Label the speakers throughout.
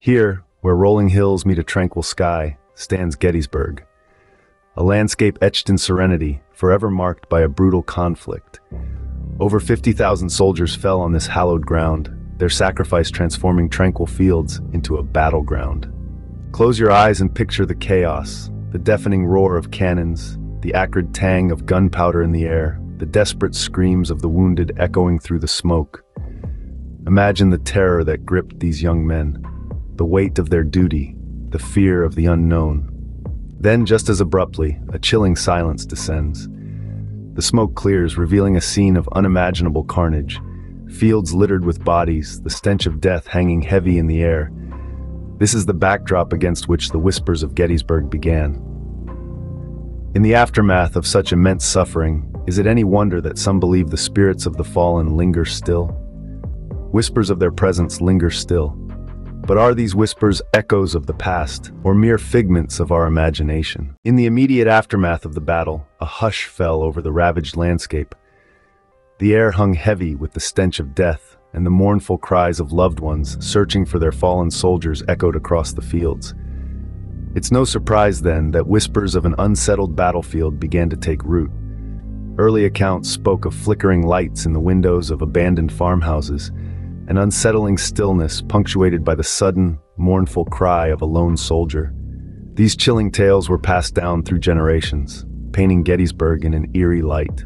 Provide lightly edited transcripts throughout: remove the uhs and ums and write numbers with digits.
Speaker 1: Here, where rolling hills meet a tranquil sky, stands Gettysburg, a landscape etched in serenity, forever marked by a brutal conflict. Over 50,000 soldiers fell on this hallowed ground, their sacrifice transforming tranquil fields into a battleground. Close your eyes and picture the chaos, the deafening roar of cannons, the acrid tang of gunpowder in the air, the desperate screams of the wounded echoing through the smoke. Imagine the terror that gripped these young men, the weight of their duty, the fear of the unknown. Then, just as abruptly, a chilling silence descends. The smoke clears, revealing a scene of unimaginable carnage. Fields littered with bodies, the stench of death hanging heavy in the air. This is the backdrop against which the whispers of Gettysburg began. In the aftermath of such immense suffering, is it any wonder that some believe the spirits of the fallen linger still? Whispers of their presence linger still. But are these whispers echoes of the past, or mere figments of our imagination? In the immediate aftermath of the battle, a hush fell over the ravaged landscape. The air hung heavy with the stench of death, and the mournful cries of loved ones searching for their fallen soldiers echoed across the fields. It's no surprise then that whispers of an unsettled battlefield began to take root. Early accounts spoke of flickering lights in the windows of abandoned farmhouses, an unsettling stillness punctuated by the sudden, mournful cry of a lone soldier. These chilling tales were passed down through generations, painting Gettysburg in an eerie light.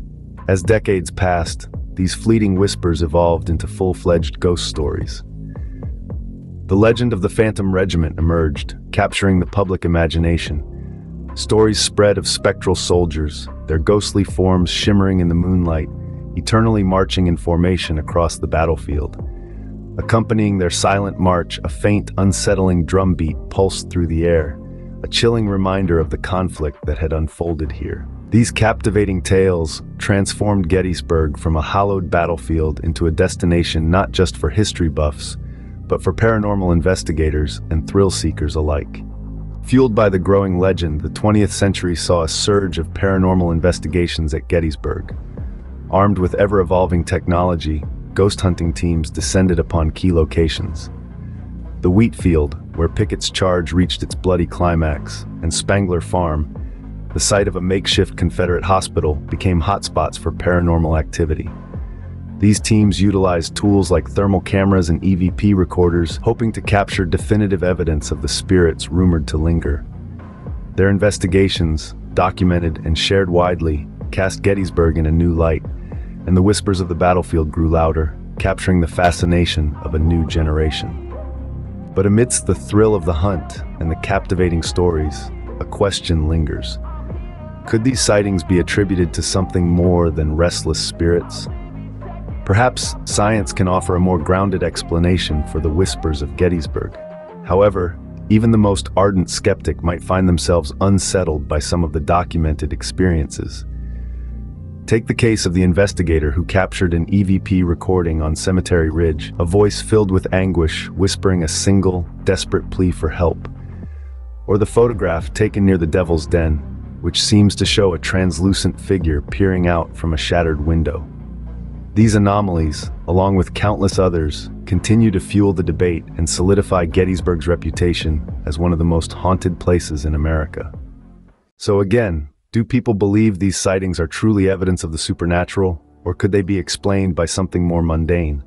Speaker 1: As decades passed, these fleeting whispers evolved into full-fledged ghost stories. The legend of the Phantom Regiment emerged, capturing the public imagination. Stories spread of spectral soldiers, their ghostly forms shimmering in the moonlight, eternally marching in formation across the battlefield. Accompanying their silent march, a faint, unsettling drumbeat pulsed through the air, a chilling reminder of the conflict that had unfolded here. These captivating tales transformed Gettysburg from a hallowed battlefield into a destination not just for history buffs, but for paranormal investigators and thrill-seekers alike. Fueled by the growing legend, the 20th century saw a surge of paranormal investigations at Gettysburg. Armed with ever-evolving technology, ghost hunting teams descended upon key locations. The wheat field, where Pickett's charge reached its bloody climax, and Spangler Farm, the site of a makeshift Confederate hospital, became hotspots for paranormal activity. These teams utilized tools like thermal cameras and EVP recorders, hoping to capture definitive evidence of the spirits rumored to linger. Their investigations, documented and shared widely, cast Gettysburg in a new light, and the whispers of the battlefield grew louder, capturing the fascination of a new generation. But amidst the thrill of the hunt and the captivating stories, a question lingers. Could these sightings be attributed to something more than restless spirits? Perhaps science can offer a more grounded explanation for the whispers of Gettysburg. However, even the most ardent skeptic might find themselves unsettled by some of the documented experiences. Take the case of the investigator who captured an EVP recording on Cemetery Ridge, a voice filled with anguish whispering a single, desperate plea for help. Or the photograph taken near the Devil's Den, which seems to show a translucent figure peering out from a shattered window. These anomalies, along with countless others, continue to fuel the debate and solidify Gettysburg's reputation as one of the most haunted places in America. So again, do people believe these sightings are truly evidence of the supernatural, or could they be explained by something more mundane?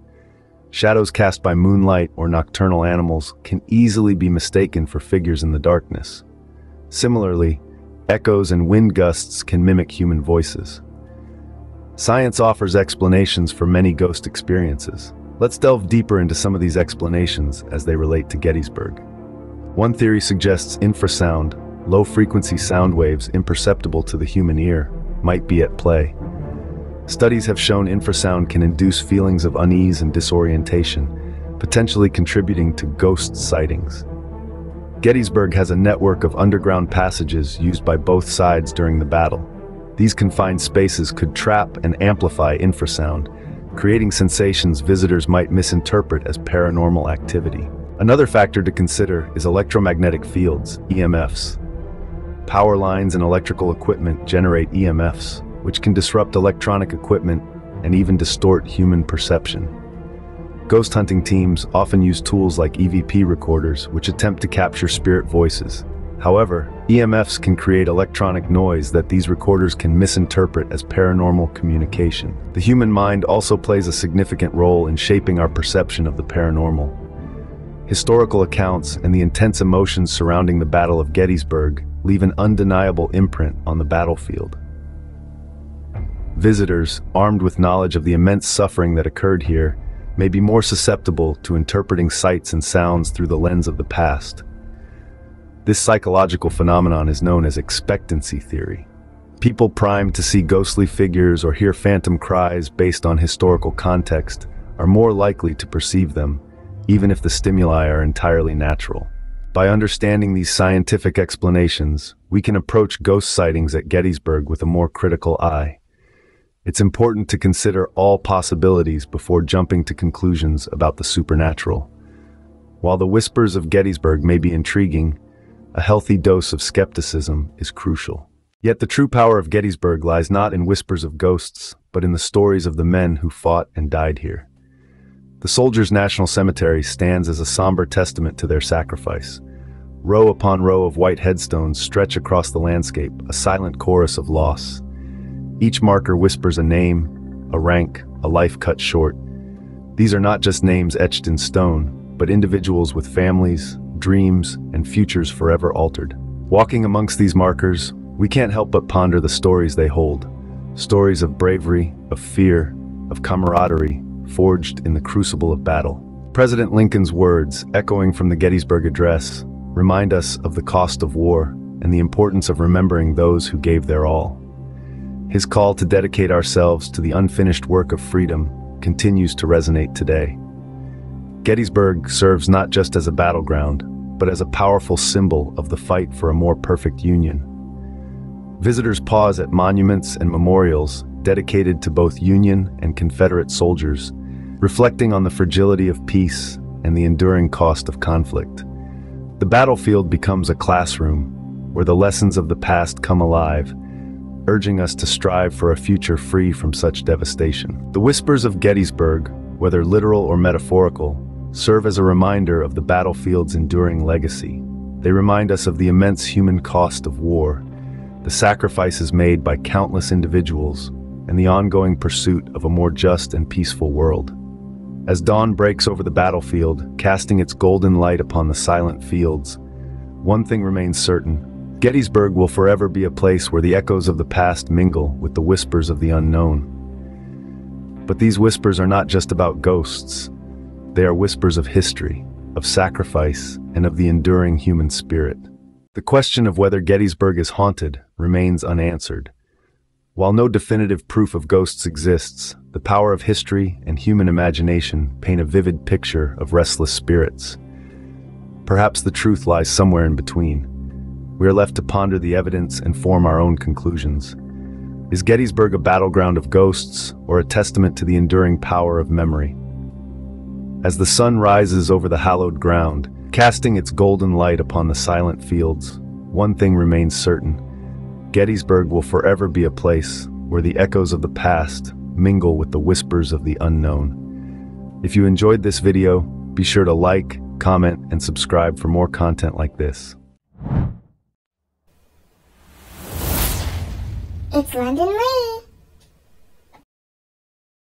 Speaker 1: Shadows cast by moonlight or nocturnal animals can easily be mistaken for figures in the darkness. Similarly, echoes and wind gusts can mimic human voices. Science offers explanations for many ghost experiences. Let's delve deeper into some of these explanations as they relate to Gettysburg. One theory suggests infrasound, low-frequency sound waves imperceptible to the human ear, might be at play. Studies have shown infrasound can induce feelings of unease and disorientation, potentially contributing to ghost sightings. Gettysburg has a network of underground passages used by both sides during the battle. These confined spaces could trap and amplify infrasound, creating sensations visitors might misinterpret as paranormal activity. Another factor to consider is electromagnetic fields, EMFs. Power lines and electrical equipment generate EMFs, which can disrupt electronic equipment and even distort human perception. Ghost hunting teams often use tools like EVP recorders, which attempt to capture spirit voices. However, EMFs can create electronic noise that these recorders can misinterpret as paranormal communication. The human mind also plays a significant role in shaping our perception of the paranormal. Historical accounts and the intense emotions surrounding the Battle of Gettysburg leave an undeniable imprint on the battlefield. Visitors, armed with knowledge of the immense suffering that occurred here, may be more susceptible to interpreting sights and sounds through the lens of the past. This psychological phenomenon is known as expectancy theory. People primed to see ghostly figures or hear phantom cries based on historical context are more likely to perceive them, even if the stimuli are entirely natural. By understanding these scientific explanations, we can approach ghost sightings at Gettysburg with a more critical eye. It's important to consider all possibilities before jumping to conclusions about the supernatural. While the whispers of Gettysburg may be intriguing, a healthy dose of skepticism is crucial. Yet the true power of Gettysburg lies not in whispers of ghosts, but in the stories of the men who fought and died here. The Soldiers' National Cemetery stands as a somber testament to their sacrifice. Row upon row of white headstones stretch across the landscape, a silent chorus of loss. Each marker whispers a name, a rank, a life cut short. These are not just names etched in stone, but individuals with families, dreams, and futures forever altered. Walking amongst these markers, we can't help but ponder the stories they hold. Stories of bravery, of fear, of camaraderie, forged in the crucible of battle. President Lincoln's words, echoing from the Gettysburg Address, remind us of the cost of war and the importance of remembering those who gave their all. His call to dedicate ourselves to the unfinished work of freedom continues to resonate today. Gettysburg serves not just as a battleground, but as a powerful symbol of the fight for a more perfect Union. Visitors pause at monuments and memorials dedicated to both Union and Confederate soldiers, reflecting on the fragility of peace and the enduring cost of conflict. The battlefield becomes a classroom where the lessons of the past come alive, urging us to strive for a future free from such devastation. The whispers of Gettysburg, whether literal or metaphorical, serve as a reminder of the battlefield's enduring legacy. They remind us of the immense human cost of war, the sacrifices made by countless individuals, and the ongoing pursuit of a more just and peaceful world. As dawn breaks over the battlefield, casting its golden light upon the silent fields, one thing remains certain: Gettysburg will forever be a place where the echoes of the past mingle with the whispers of the unknown. But these whispers are not just about ghosts. They are whispers of history, of sacrifice, and of the enduring human spirit. The question of whether Gettysburg is haunted remains unanswered. While no definitive proof of ghosts exists, the power of history and human imagination paint a vivid picture of restless spirits. Perhaps the truth lies somewhere in between. We are left to ponder the evidence and form our own conclusions. Is Gettysburg a battleground of ghosts, or a testament to the enduring power of memory? As the sun rises over the hallowed ground, casting its golden light upon the silent fields, one thing remains certain: Gettysburg will forever be a place where the echoes of the past mingle with the whispers of the unknown. If you enjoyed this video, be sure to like, comment, and subscribe for more content like this.
Speaker 2: It's London Lee.